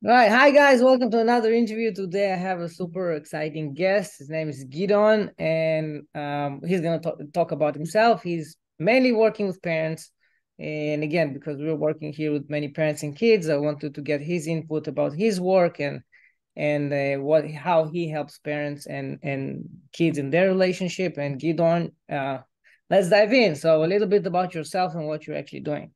Right. Hi, guys. Welcome to another interview. Today, I have a super exciting guest. His name is Gideon, and he's going to talk about himself. He's mainly working with parents. And again, because we're working here with many parents and kids, I wanted to get his input about his work and what how he helps parents and kids in their relationship. And Gideon, let's dive in. So, a little bit about yourself and what you're actually doing.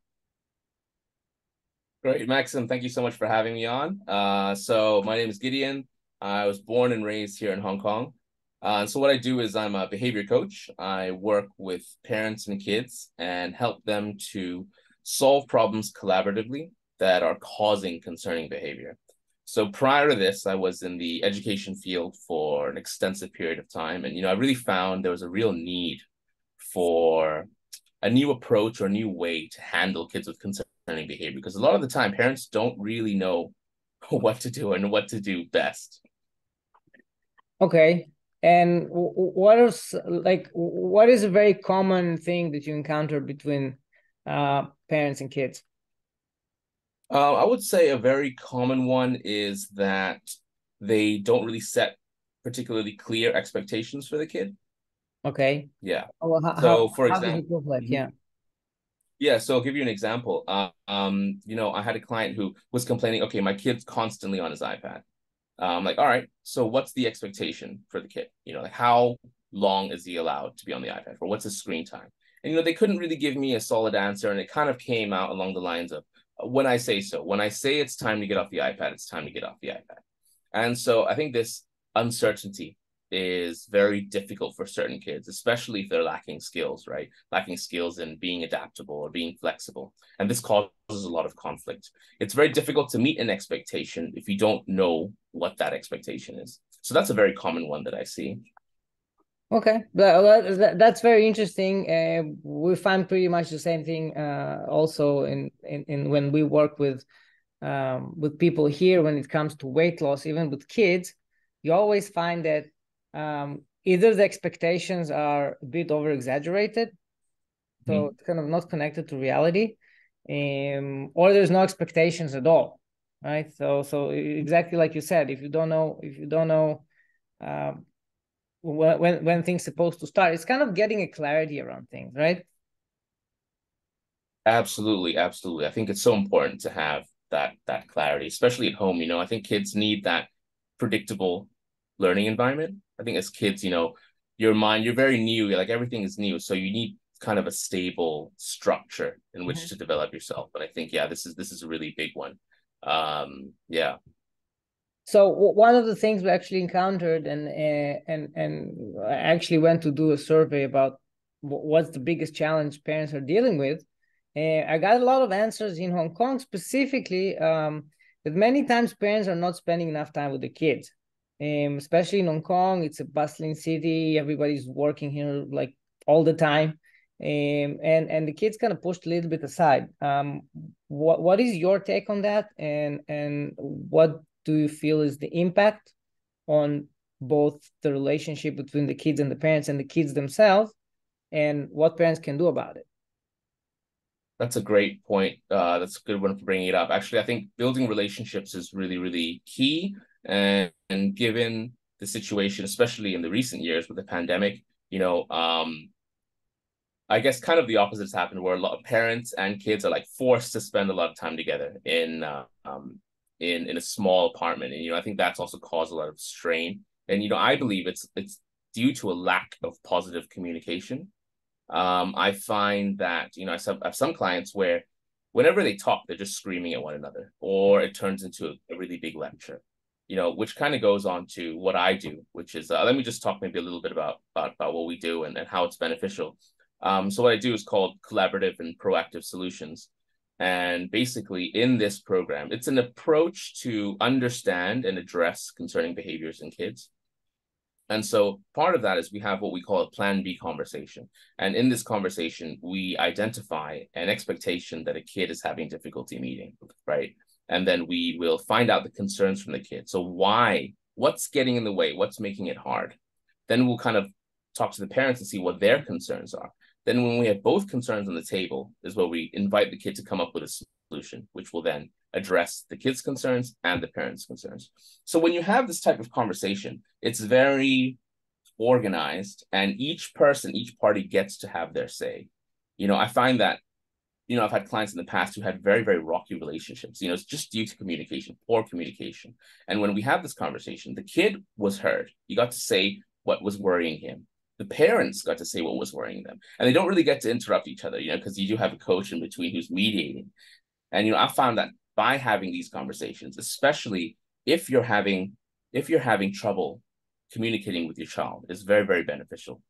Great, Maxim. Thank you so much for having me on. So my name is Gideon. I was born and raised here in Hong Kong. And so what I do is I'm a behavior coach. I work with parents and kids and help them to solve problems collaboratively that are causing concerning behavior. So prior to this, I was in the education field for an extensive period of time. And, I really found there was a real need for a new approach or a new way to handle kids with concerning behavior, because a lot of the time parents don't really know what to do and what to do best. Okay. And what is a very common thing that you encounter between parents and kids? I would say a very common one is that they don't really set particularly clear expectations for the kid. Okay. Yeah. Well, So, for how does example, it look like? Yeah. yeah, so I'll give you an example. I had a client who was complaining, okay, my kid's constantly on his iPad. Like, all right, so what's the expectation for the kid? Like how long is he allowed to be on the iPad for? What's his screen time? And they couldn't really give me a solid answer, and it kind of came out along the lines of when I say so. When I say it's time to get off the iPad, it's time to get off the iPad. And so I think this uncertainty is very difficult for certain kids, especially if they're lacking skills, right? Lacking skills in being adaptable or being flexible. And this causes a lot of conflict. It's very difficult to meet an expectation if you don't know what that expectation is. So that's a very common one that I see. Okay. That's very interesting. We find pretty much the same thing also in when we work with people here when it comes to weight loss, even with kids, you always find that either the expectations are a bit over exaggerated, so Mhm. it's kind of not connected to reality, or there's no expectations at all, right? So exactly like you said, if you don't know um, when things supposed to start, it's kind of getting a clarity around things, right? Absolutely, absolutely. I think it's so important to have that clarity, especially at home. I think kids need that predictable learning environment. I think as kids, you're very new, like everything is new. So you need kind of a stable structure in which Mhm. to develop yourself. But I think, yeah, this is a really big one. Yeah. So one of the things we actually encountered, and I actually went to do a survey about what's the biggest challenge parents are dealing with. I got a lot of answers in Hong Kong specifically, that many times parents are not spending enough time with the kids. Especially in Hong Kong, it's a bustling city. Everybody's working here like all the time. And the kids kind of pushed a little bit aside. What is your take on that? And what do you feel is the impact on both the relationship between the kids and the parents and the kids themselves, and what parents can do about it? That's a great point. That's a good one for bringing it up. Actually, I think building relationships is really, really key. And given the situation, especially in the recent years with the pandemic, I guess kind of the opposite has happened, where a lot of parents and kids are like forced to spend a lot of time together in a small apartment. And I think that's also caused a lot of strain. And I believe it's due to a lack of positive communication. I find that, I have some clients where whenever they talk, they're just screaming at one another, or it turns into a really big lecture, which kind of goes on to what I do, which is let me just talk maybe a little bit about what we do and how it's beneficial. So what I do is called collaborative and proactive solutions. And basically, in this program, it's an approach to understand and address concerning behaviors in kids. And so part of that is we have what we call a plan B conversation. And in this conversation, we identify an expectation that a kid is having difficulty meeting, right? And then we will find out the concerns from the kid. So what's getting in the way? What's making it hard? Then we'll kind of talk to the parents and see what their concerns are. Then when we have both concerns on the table is where we invite the kid to come up with a solution, which will then address the kids' concerns and the parents' concerns. So when you have this type of conversation, it's very organized, and each person, each party gets to have their say. I find that, I've had clients in the past who had very, very rocky relationships. It's just due to communication, poor communication. And when we have this conversation, the kid was heard. You got to say what was worrying him. The parents got to say what was worrying them. And they don't really get to interrupt each other, because you do have a coach in between who's mediating. And, I found that by having these conversations, especially if you're having trouble communicating with your child, is very, very beneficial.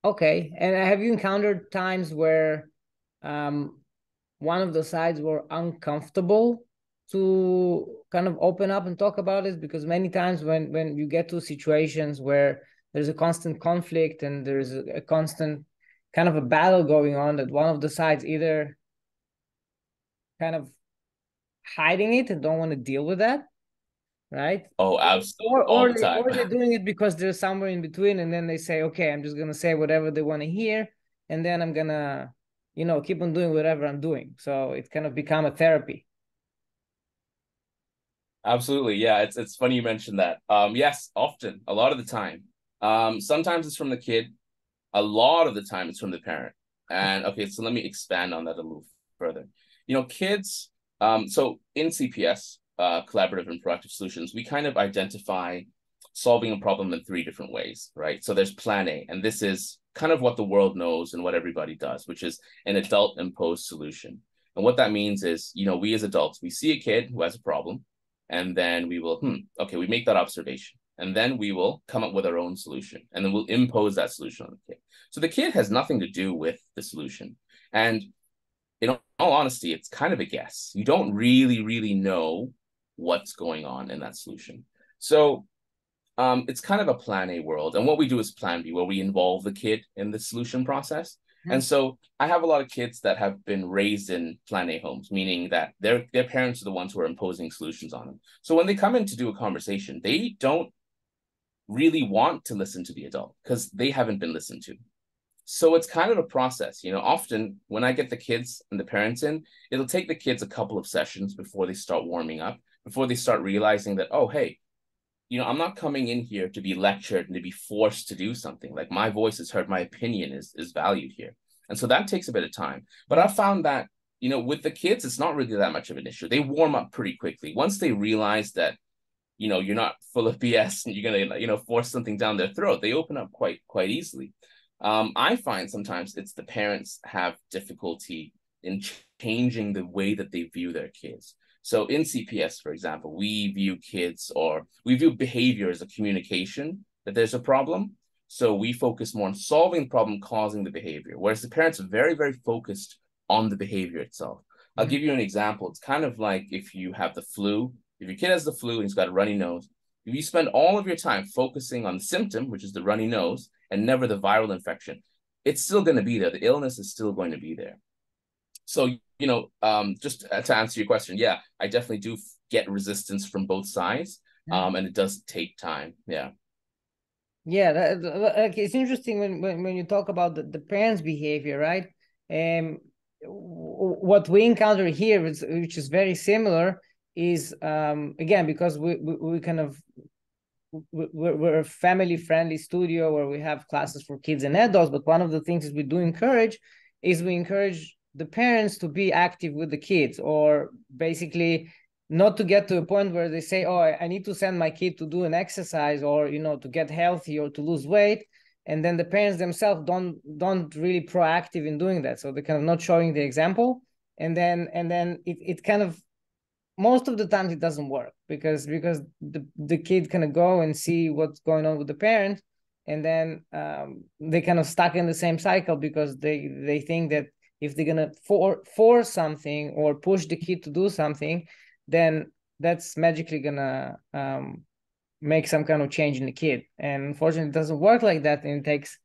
Okay. And have you encountered times where one of the sides were uncomfortable to kind of open up and talk about it? Because many times when you get to situations where there's a constant conflict and there's a constant kind of a battle going on, that one of the sides either kind of hiding it and don't want to deal with that, right? Oh, absolutely. All the time. Or they're doing it because they're somewhere in between, and then they say, okay, I'm just gonna say whatever they want to hear, and then I'm gonna, keep on doing whatever I'm doing. So it kind of become a therapy. Absolutely. Yeah, it's funny you mentioned that. Yes, often, a lot of the time. Sometimes it's from the kid, a lot of the time it's from the parent. And okay, so let me expand on that a little further. Kids, so in CPS, collaborative and proactive solutions, we kind of identify solving a problem in 3 different ways, right? So there's plan A, and this is kind of what the world knows and what everybody does, which is an adult imposed solution. And what that means is, we as adults, we see a kid who has a problem, and then we will, okay, we make that observation. And then we will come up with our own solution. And then we'll impose that solution on the kid. So the kid has nothing to do with the solution. And in all honesty, it's kind of a guess. You don't really, really know what's going on in that solution. So it's kind of a plan A world. And what we do is plan B, where we involve the kid in the solution process. And so I have a lot of kids that have been raised in plan A homes, meaning that their parents are the ones who are imposing solutions on them. So when they come in to do a conversation, they don't really want to listen to the adult because they haven't been listened to. So it's kind of a process. Often when I get the kids and the parents in, it'll take the kids a couple of sessions before they start warming up, before they start realizing that, oh, hey, I'm not coming in here to be lectured and to be forced to do something. Like, my voice is heard, my opinion is valued here. And so that takes a bit of time. But I found that, with the kids, it's not really that much of an issue. They warm up pretty quickly. Once they realize that, you're not full of BS and you're going to, force something down their throat, they open up quite easily. I find sometimes it's the parents have difficulty in changing the way that they view their kids. So in CPS, for example, we view behavior as a communication, that there's a problem. So we focus more on solving the problem causing the behavior, whereas the parents are very, very focused on the behavior itself. I'll give you an example. It's kind of like if you have the flu. If your kid has the flu and he's got a runny nose, if you spend all of your time focusing on the symptom, which is the runny nose, and never the viral infection, it's still going to be there. The illness is still going to be there. So, just to answer your question, yeah, I definitely do get resistance from both sides, and it does take time. Yeah. Yeah, it's interesting when you talk about the parents' behavior, right? What we encounter here, which is very similar, is again, because we kind of we're a family friendly studio where we have classes for kids and adults, but one of the things that we do encourage is we encourage the parents to be active with the kids, or basically not to get to a point where they say, oh, I need to send my kid to do an exercise, or to get healthy or to lose weight, and then the parents themselves don't really proactive in doing that, so they're kind of not showing the example, and then it kind of, most of the times it doesn't work because the kid kind of go and see what's going on with the parent, and then they kind of stuck in the same cycle because they think that if they're gonna force something or push the kid to do something, then that's magically gonna make some kind of change in the kid. And unfortunately, it doesn't work like that, and it takes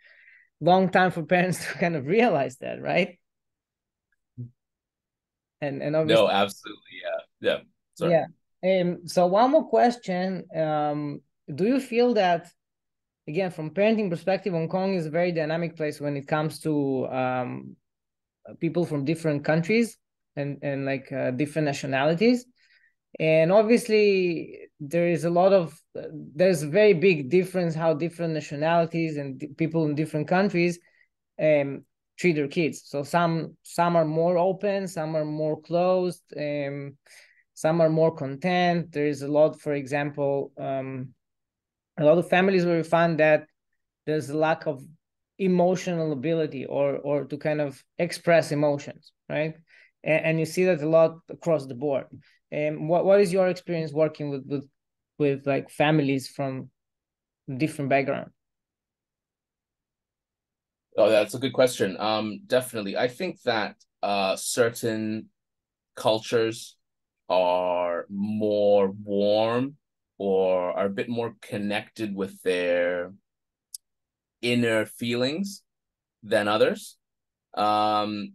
long time for parents to kind of realize that, right? And obviously, No, absolutely. Yeah. Sorry. yeah. So one more question. Do you feel that, again, from parenting perspective, Hong Kong is a very dynamic place when it comes to people from different countries? and like different nationalities. And obviously there's a very big difference how different nationalities and people in different countries um, treat their kids. So some are more open, some are more closed, some are more content. There is a lot, for example, a lot of families where we find that there's a lack of emotional ability or to kind of express emotions, right? And you see that a lot across the board. And what is your experience working with like families from different backgrounds? Oh, that's a good question. Definitely. I think that certain cultures are more warm or are a bit more connected with their inner feelings than others. Um,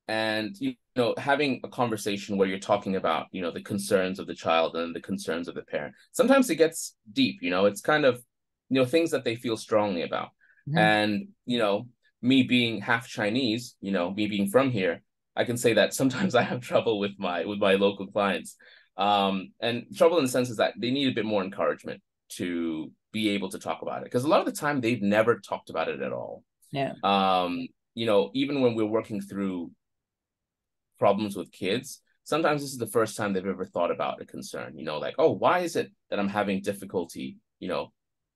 and having a conversation where you're talking about the concerns of the child and the concerns of the parent, sometimes it gets deep. It's kind of things that they feel strongly about. Mm-hmm. And me being half Chinese, me being from here, I can say that sometimes I have trouble with my local clients. And trouble in the sense is that they need a bit more encouragement to be able to talk about it, because a lot of the time they've never talked about it at all. Yeah. Even when we're working through problems with kids, sometimes this is the first time they've ever thought about a concern, like, oh, why is it that I'm having difficulty,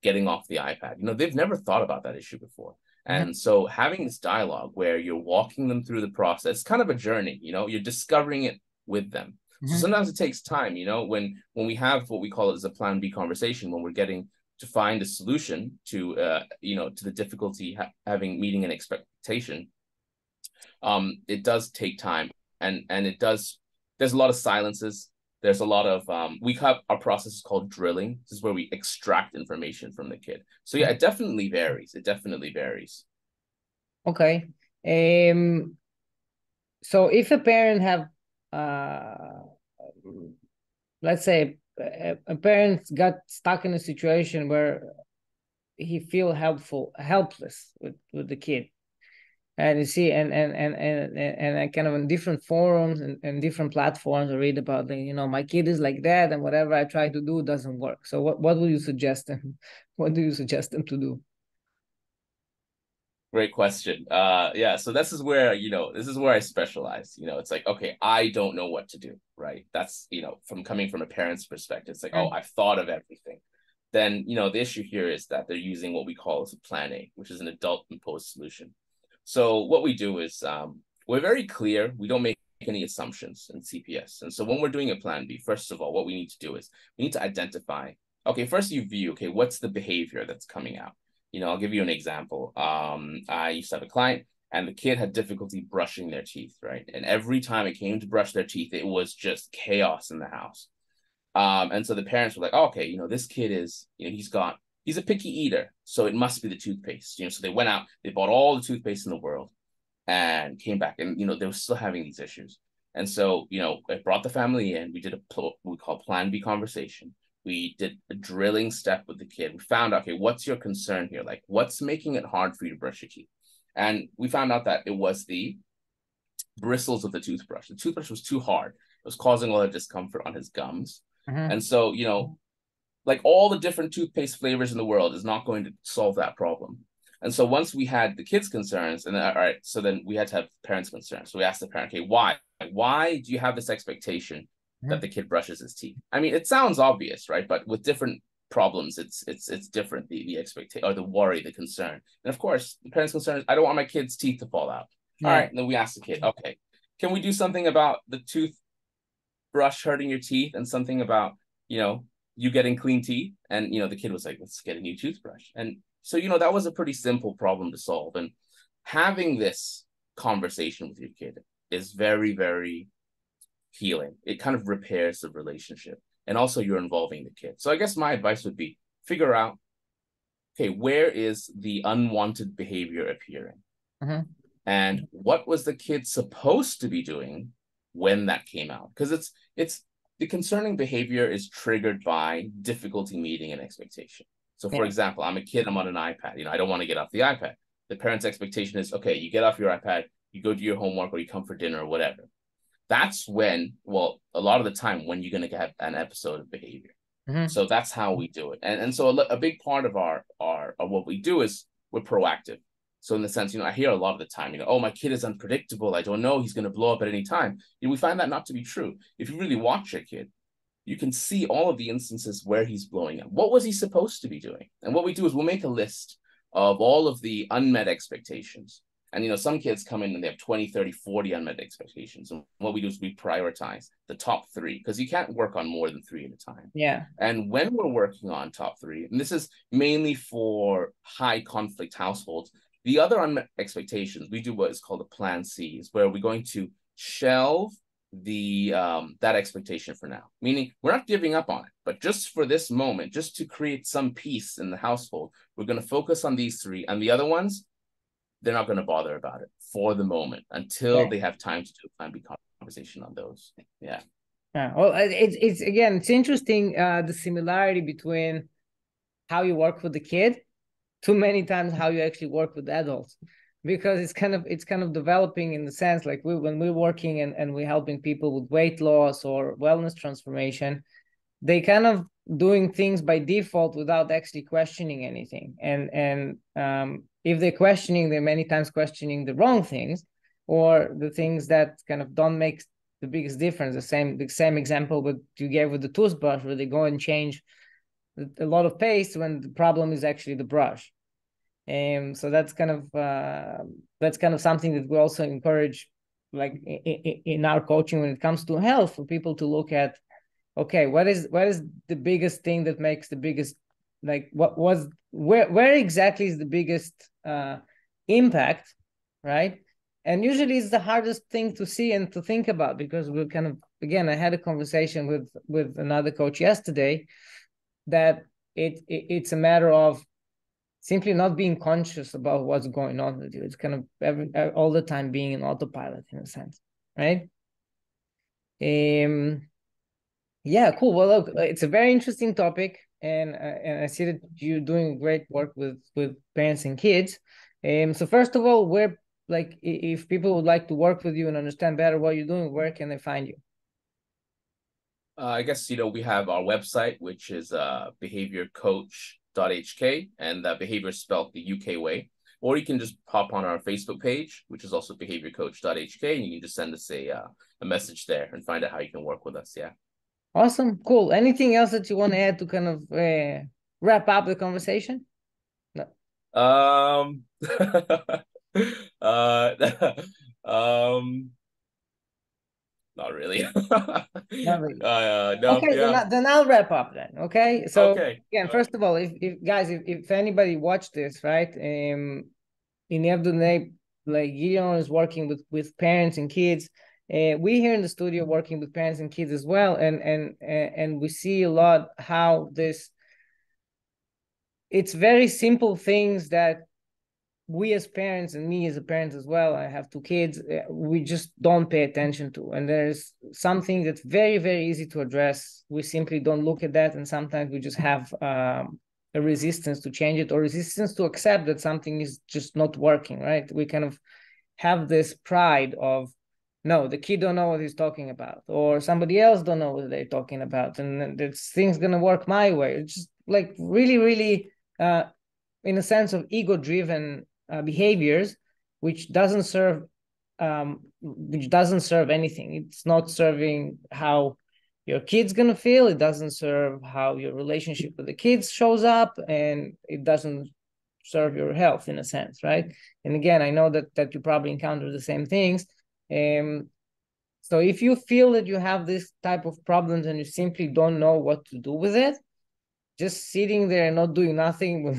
getting off the iPad? They've never thought about that issue before. Mm-hmm. And so having this dialogue where you're walking them through the process, kind of a journey, you're discovering it with them. So Mm-hmm. sometimes it takes time, when we have what we call it as a plan B conversation, when we're getting to find a solution to to the difficulty having meeting an expectation. It does take time, and it does. There's a lot of silences. There's a lot of we have our process is called drilling. This is where we extract information from the kid. So yeah, it definitely varies. It definitely varies. Okay. Um, so if a parent have, let's say, a parent got stuck in a situation where he feel helpless with the kid, and you see, and I kind of in different forums and different platforms I read about the, my kid is like that, and whatever I try to do doesn't work. So what would you suggest them? What do you suggest them to do? Great question. Yeah, so this is where I specialize. It's like, okay, I don't know what to do, right? That's, from coming from a parent's perspective, it's like, oh, I've thought of everything. Then, the issue here is that they're using what we call as a plan A, which is an adult imposed solution. So what we do is we're very clear. We don't make any assumptions in CPS. And so when we're doing a plan B, first of all, what we need to do is we need to identify, okay, first you view, okay, what's the behavior that's coming out? I'll give you an example. I used to have a client, and the kid had difficulty brushing their teeth, right? And every time it came to brush their teeth, it was just chaos in the house. And so the parents were like, oh, okay, this kid is, he's a picky eater, so it must be the toothpaste. So they went out, they bought all the toothpaste in the world and came back, and they were still having these issues. And so, I brought the family in. We did what we call plan B conversation. We did a drilling step with the kid. We found out, okay, what's your concern here? Like, what's making it hard for you to brush your teeth? And we found out that it was the bristles of the toothbrush. The toothbrush was too hard. It was causing a lot of discomfort on his gums. Mm-hmm. And so, like all the different toothpaste flavors in the world is not going to solve that problem. And so once we had the kids' concerns, and then, all right, so then we had to have parents' concerns. So we asked the parent, okay, why? Why do you have this expectation that the kid brushes his teeth? I mean, it sounds obvious, right? But with different problems, it's different, the expectation or the worry, the concern. And of course, the parents' concern is, I don't want my kid's teeth to fall out. Yeah. All right, and then we asked the kid, okay, can we do something about the toothbrush hurting your teeth and something about, you getting clean teeth? And, the kid was like, let's get a new toothbrush. And so, that was a pretty simple problem to solve. And having this conversation with your kid is very, very healing. It kind of repairs the relationship. And also you're involving the kid. So I guess my advice would be figure out, okay, where is the unwanted behavior appearing? Mm-hmm. And what was the kid supposed to be doing when that came out? Because it's the concerning behavior is triggered by difficulty meeting an expectation. So for example, I'm a kid, I'm on an iPad, I don't want to get off the iPad. The parent's expectation is, okay, you get off your iPad, you go do your homework, or you come for dinner or whatever. that's when, well, a lot of the time when you're going to have an episode of behavior. Mm-hmm. So that's how we do it. And so a big part of our of what we do is we're proactive. So in the sense, I hear a lot of the time, oh, my kid is unpredictable. I don't know. He's going to blow up at any time. We find that not to be true. If you really watch your kid, you can see all of the instances where he's blowing up. What was he supposed to be doing? And what we do is we'll make a list of all of the unmet expectations. And, some kids come in and they have 20, 30, 40 unmet expectations. And what we do is we prioritize the top three, because you can't work on more than three at a time. Yeah. And when we're working on top three, and this is mainly for high conflict households, the other unmet expectations, we do what is called a plan C, is where we're going to shelve that expectation for now, meaning we're not giving up on it, but just for this moment, just to create some peace in the household, we're going to focus on these three, and the other ones, they're not going to bother about it for the moment until they have time to do a plan B conversation on those. Yeah. Well, it's again, it's interesting, the similarity between how you work with the kid too many times how you actually work with adults, because it's kind of developing in the sense like when we're working and we're helping people with weight loss or wellness transformation, they kind of doing things by default without actually questioning anything. And if they're questioning, they're many times questioning the wrong things, or the things that kind of don't make the biggest difference. The same example what you gave with the toothbrush, where they go and change a lot of paste when the problem is actually the brush. So that's kind of something that we also encourage, like in our coaching when it comes to health, for people to look at, okay, what is the biggest thing that makes the biggest, like where exactly is the biggest impact, right? And usually it's the hardest thing to see and to think about, because we're kind of, again, I had a conversation with another coach yesterday, that it's a matter of simply not being conscious about what's going on with you. It's kind of all the time being an autopilot in a sense, right? Yeah, cool. Well, look, it's a very interesting topic, and I see that you're doing great work with parents and kids. So first of all, where, like, if people would like to work with you and understand better what you're doing, where can they find you? I guess, we have our website, which is behaviorcoach.hk, and behavior is spelled the UK way. Or you can just pop on our Facebook page, which is also behaviorcoach.hk, and you can just send us a message there and find out how you can work with us. Yeah. Awesome. Cool. Anything else that you want to add to kind of wrap up the conversation? No. uh, um, Not really. Not really. No, Okay, yeah. then I'll wrap up then. Okay. So Okay. again, first of all, if guys, if anybody watched this, right? In the end of the day, like, Gideon is working with parents and kids. We here in the studio working with parents and kids as well, and we see a lot how this. It's very simple things that we as parents, and me as a parent as well, I have two kids, we just don't pay attention to. And there's something that's very, very easy to address. We simply don't look at that, and sometimes we just have a resistance to change it, or resistance to accept that something is just not working, right? We kind of have this pride of, no, the kid don't know what he's talking about, or somebody else don't know what they're talking about, and this thing's gonna work my way. It's just like really, really in a sense of ego-driven behaviors, which doesn't serve anything. It's not serving how your kid's gonna feel. It doesn't serve how your relationship with the kids shows up, and it doesn't serve your health in a sense, right? And again, I know that you probably encounter the same things. So if you feel that you have this type of problems and you simply don't know what to do with it, just sitting there and not doing nothing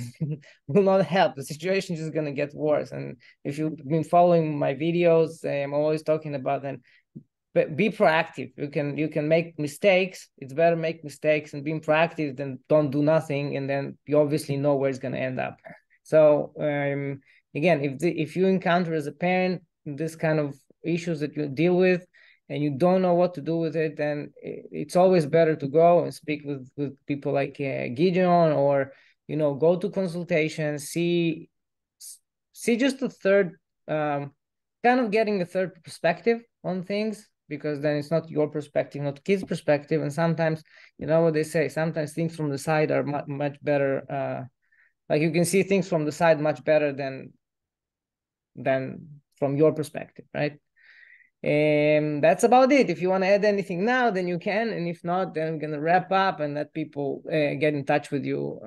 will not help. The situation is just going to get worse. And if you've been following my videos, I'm always talking about them. But be proactive. You can make mistakes. It's better make mistakes and being proactive than don't do nothing, and then you obviously know where it's going to end up. So again, if you encounter as a parent this kind of issues that you deal with, and you don't know what to do with it, then it's always better to go and speak with people like Gideon, or go to consultation, see just a third, kind of getting a third perspective on things, because then it's not your perspective, not kids' perspective. And sometimes, you know what they say, sometimes things from the side are much better. Like you can see things from the side much better than from your perspective, right? And that's about it. If you want to add anything now, then you can, and if not, then we're gonna wrap up and let people get in touch with you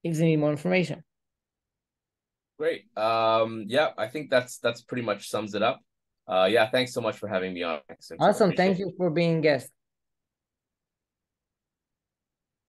if they need more information. Great. Yeah, I think that's pretty much sums it up. Yeah, thanks so much for having me on, Max. I Awesome. appreciate Thank it. you for being guest.